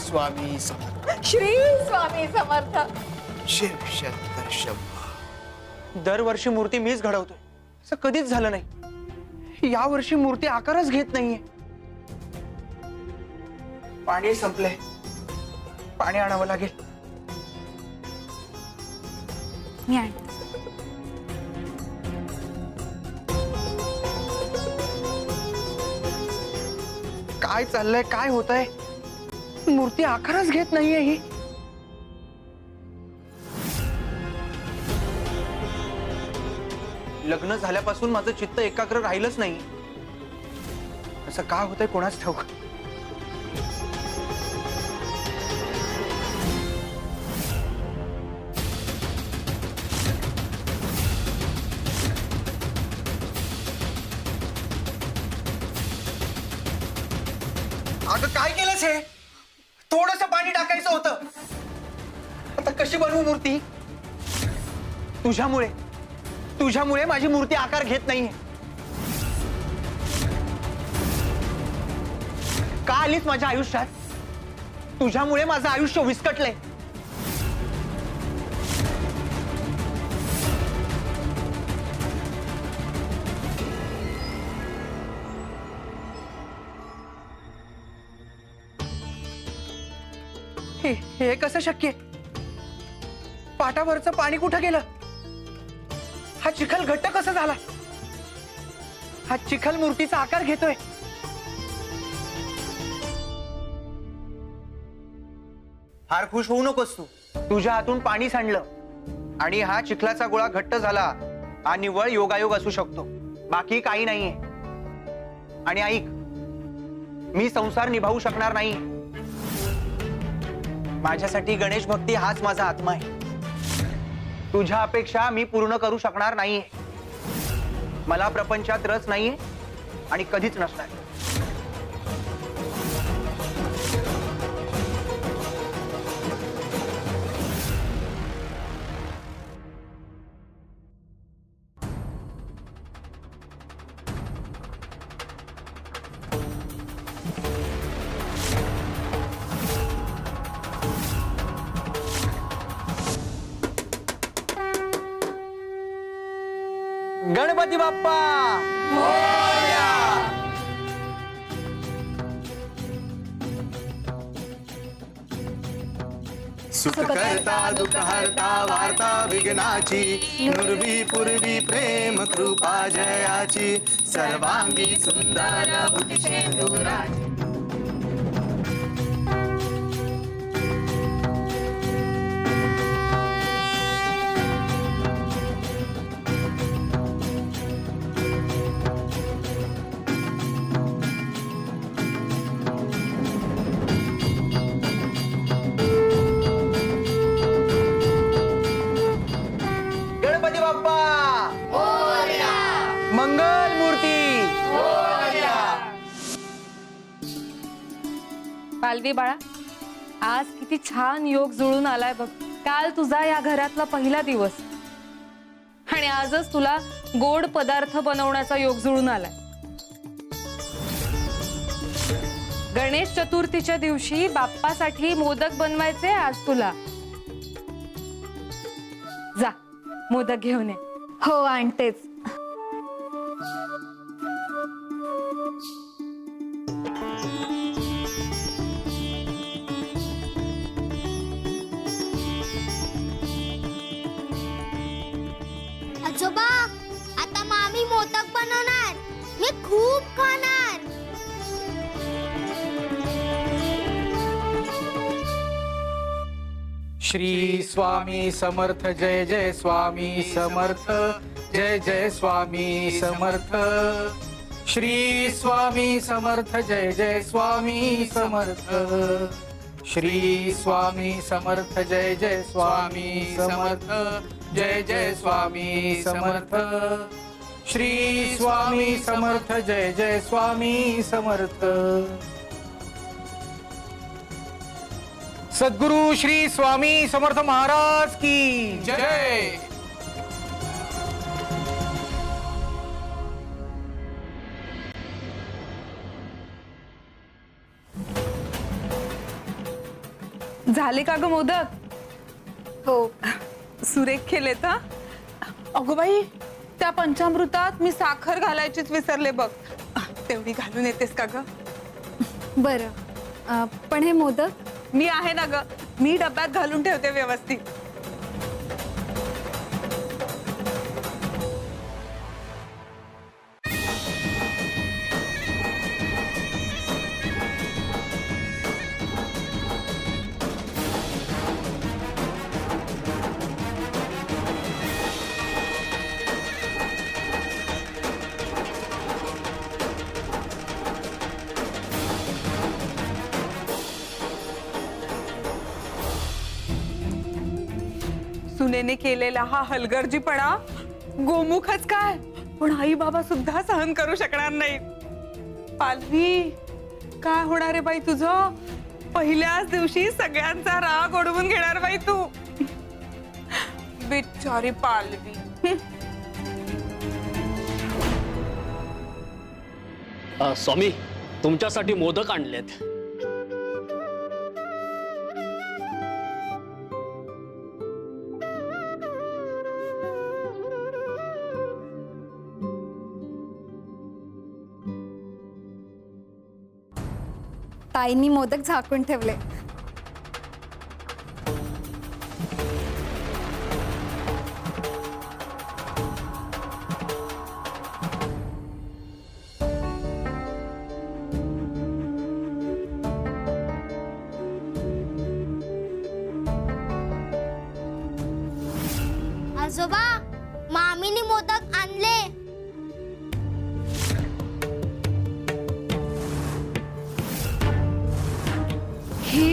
स्वामी समर्थ. श्री स्वामी समर्थ. शिव शंकर शंभो. दरवर्षी मूर्ती मीच घडवतोय, असं कधीच झालं नाही. या वर्षी मूर्ती आकारच घेत नाहीये. पाणी संपले, पाणी आणावं लागेल. मी आणते. काय चाललंय, काय होतंय? मूर्ती आकारच घेत नाहीये ही. लग्न झाल्यापासून माझं चित्त एकाग्र राहिलंच नाही. असं का होतंय कोणाच ठाऊक. अगं काय केलंस हे? थोडंसं पाणी टाकायचं होतं. आता कशी बनवू मूर्ती? तुझ्यामुळे तुझ्यामुळे माझी मूर्ती आकार घेत नाहीये. का आलीस माझ्या आयुष्यात? तुझ्यामुळे माझं आयुष्य विस्कटलंय. हे कसं शक्य? पाटावरचं पाणी कुठं गेलं? हा चिखल घट्ट कसा झाला? हा चिखल मूर्तीचा आकार घेतोय. फार खुश होऊ नकोस तू. तुझ्या हातून पाणी सांडलं आणि हा चिखलाचा गोळा घट्ट झाला. हा निव्वळ योगायोग असू शकतो, बाकी काही नाहीये. आणि ऐक, मी संसार निभावू शकणार नाही. माझ्यासाठी गणेश भक्ती हाच माझा आत्मा आहे. तुझ्या अपेक्षा मी पूर्ण करू शकणार नाहीये. मला प्रपंचात रस नाहीये आणि कधीच नसणार. गणपती बाप्पा मोरया. सुखकर्ता दुःखहर्ता वार्ता विघ्नाची नुरवी पूर्वी प्रेम कृपा जयाची सर्वांगी सुंदर भुजशेंदुराची. मंगल मूर्ती. पालवी बाळा, आज किती छान योग जुळून आलाय बघ. काल तुझा या घरातला पहिला दिवस आणि आजच तुला गोड पदार्थ बनवण्याचा योग जुळून आलाय. गणेश चतुर्थीच्या दिवशी बाप्पासाठी मोदक बनवायचे आज तुला. जा मोदक घेऊन ये. हो आणतेच. आजोबा, आता मामी मोदक बनवणार. मी खूप खाणार. श्री स्वामी समर्थ. जय जय स्वामी समर्थ. जय जय स्वामी समर्थ. श्री स्वामी समर्थ. जय जय स्वामी समर्थ. श्री स्वामी समर्थ. जय जय स्वामी समर्थ. जय जय स्वामी समर्थ. श्री स्वामी समर्थ. जय जय स्वामी समर्थ. सद्गुरु श्री स्वामी समर्थ महाराज की जय. झाले का ग मोदक? हो. सुरेख केलेत हा. अगो बाई, त्या पंचामृतात मी साखर घालायचीच विसरले बघ. तेवढी घालून येतेस का ग? बरं, पण हे मोदक मी आहे ना ग, मी डब्यात घालून ठेवते व्यवस्थित. सुनेने केलेला हा हलगर्जीपणा गोमुखच काय, पण आई बाबा सुद्धा सहन करू शकणार नाही. पालवी, काय होणार आहे बाई तुझं? पहिल्याच दिवशी सगळ्यांचा राग ओढवून घेणार बाई तू. बिचारी पालवी. स्वामी, तुमच्यासाठी मोदक आणलेत. ताईंनी मोदक झाकून ठेवले. आजोबा, मामीनी मोदक आणले. हे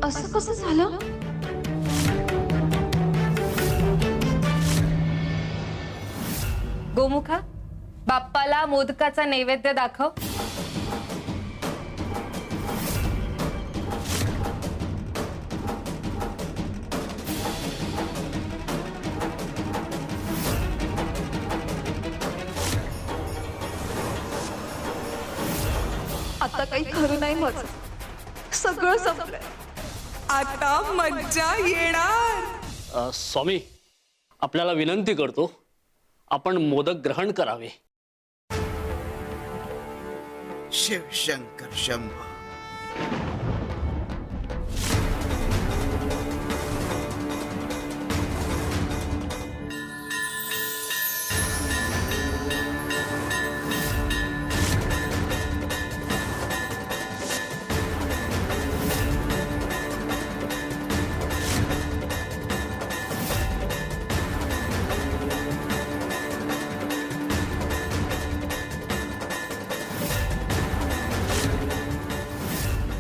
असं कसं झालं? गोमुखा, बाप्पाला मोदकाचा नैवेद्य दाखव. आता काही खरं नाही माझं, सगळं संपलंय. आता मज्जा येणार. स्वामी, आपल्याला विनंती करतो, आपण मोदक ग्रहण करावे. शिव शंकर शंभो.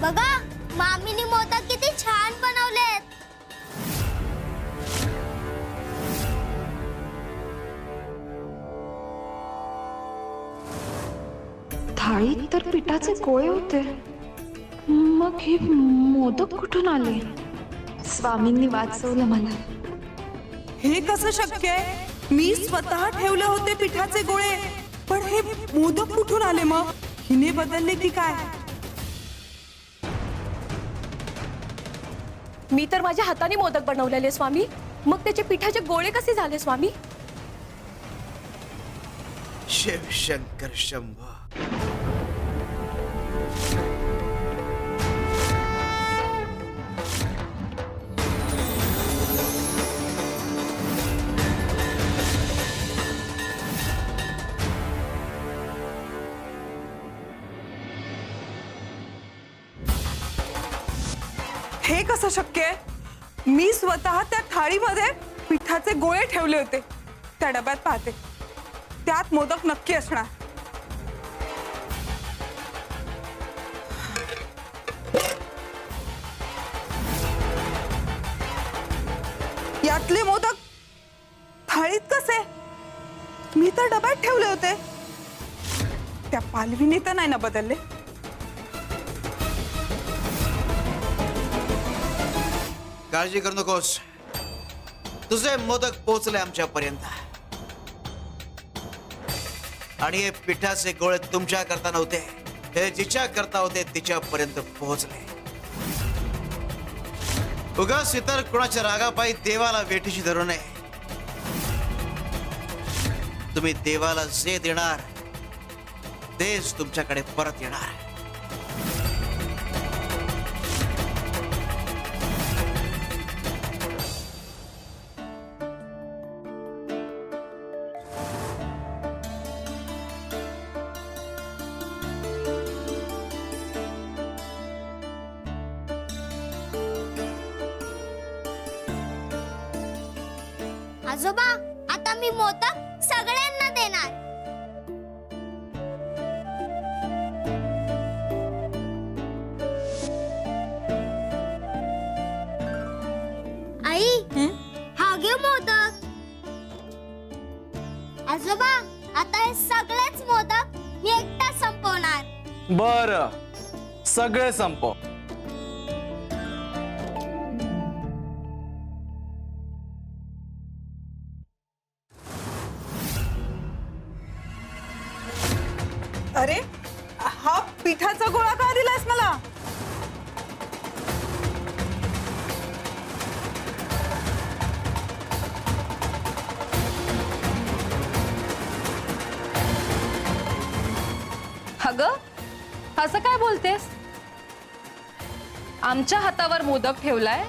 बघा, मामीनी मोदक किती छान बनवलेत. थाळीत तर पिठाचे गोळे होते, मग हे मोदक कुठून आले? स्वामींनी वाचवलं मला. हे कसं शक्य आहे? मी स्वतः ठेवले होते पिठाचे गोळे, पण हे मोदक कुठून आले? मग हिने बदलले की काय? मी तर माझ्या हाताने मोदक बनवलेले स्वामी, मग त्याचे पिठाचे गोळे कसे झाले स्वामी? शिव शंकर शंभो. हे कसं शक्य आहे? मी स्वतः त्या थाळीमध्ये पिठाचे गोळे ठेवले होते. त्या डब्यात पाहते, त्यात मोदक नक्की असणार. यातले मोदक थाळीत कसे? मी तर डब्यात ठेवले होते. त्या पालवीने तर नाही ना बदलले? काळजी करू नकोस, तुझे मोदक पोहोचले आमच्यापर्यंत. आणि हे पिठाचे गोळे तुमच्या करता नव्हते, हे जिच्या करता होते तिच्यापर्यंत पोहोचले. उगाच इतर कोणाच्या रागापायी देवाला वेठीशी धरू नये. तुम्ही देवाला जे देणार तेच तुमच्याकडे परत येणार. आजोबा आता मी मोदक सगळ्यांना देणार. आई हा घे मोदक. आजोबा आता हे सगळेच मोदक मी एकटा संपवणार. बर, सगळे संपव. अरे हा पिठाचा गोळा का दिलास मला? अगं असं काय बोलतेस? आमच्या हातावर मोदक ठेवलाय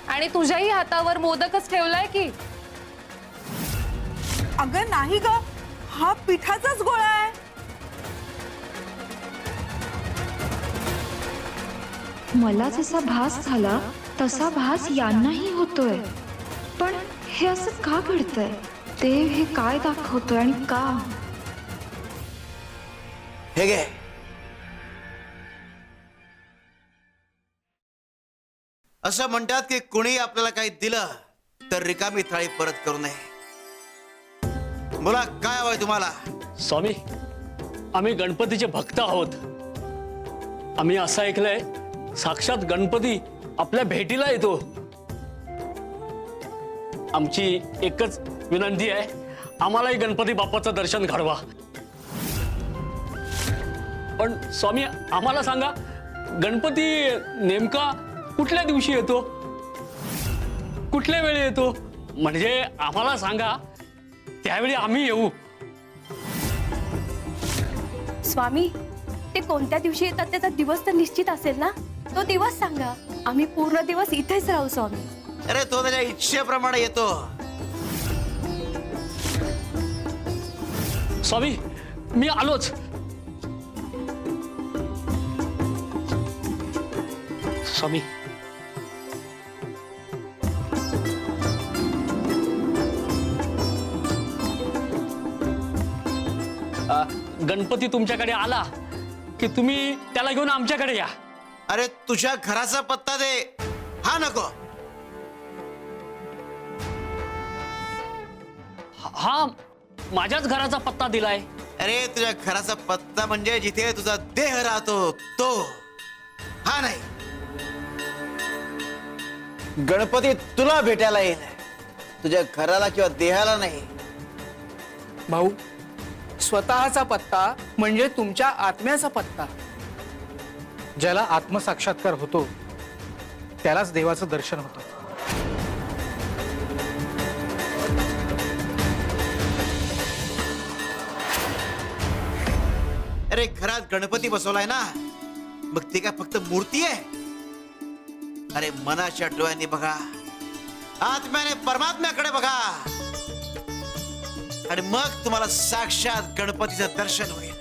आणि तुझ्याही हातावर मोदकच ठेवलाय की? अगं नाही ग, हा पिठाचाच गोळा आहे. मला जसा भास झाला तसा भास यांनाही होतोय. पण हे असं का घडतंय? देव हे काय दाखवतोय आणि का? हे घे. असं म्हणतात की कुणी आपल्याला काही दिलं तर रिकामी थाळी परत करू नये. बोला काय हवंय तुम्हाला? स्वामी, आम्ही गणपतीचे भक्त आहोत. आम्ही असं ऐकलंय साक्षात गणपती आपल्या भेटीला येतो. आमची एकच विनंती आहे, आम्हालाही गणपती बाप्पाचं दर्शन घडवा. पण स्वामी आम्हाला सांगा, गणपती नेमका कुठल्या दिवशी येतो, कुठल्या वेळी येतो? म्हणजे आम्हाला सांगा, त्यावेळी आम्ही येऊ. स्वामी, ते कोणत्या दिवशी येतात त्याचा दिवस तर निश्चित असेल ना? तो दिवस सांगा, आम्ही पूर्ण दिवस इथेच राहू स्वामी. अरे तो त्याच्या इच्छेप्रमाणे येतो. स्वामी मी आलोच. स्वामी गणपती तुमच्याकडे आला की तुम्ही त्याला घेऊन आमच्याकडे या. अरे तुझ्या घराचा पत्ता दे, हा नको. हा माझ्याच घराचा पत्ता दिलाय. अरे तुझ्या घराचा पत्ता म्हणजे जिथे तुझा देह राहतो तो, हा नाही. गणपती तुला भेटायला येईल, तुझ्या घराला किंवा देहाला नाही. भाऊ, स्वतःचा पत्ता म्हणजे तुमच्या आत्म्याचा पत्ता. ज्याला आत्मसाक्षात्कार होतो त्यालाच देवाचं दर्शन होतं. अरे घरात गणपती बसवलाय ना, मग ती काय फक्त मूर्ती आहे? अरे मनाच्या डोळ्यांनी बघा, आत्म्याने परमात्म्याकडे बघा आणि मग तुम्हाला साक्षात गणपतीचं दर्शन होईल.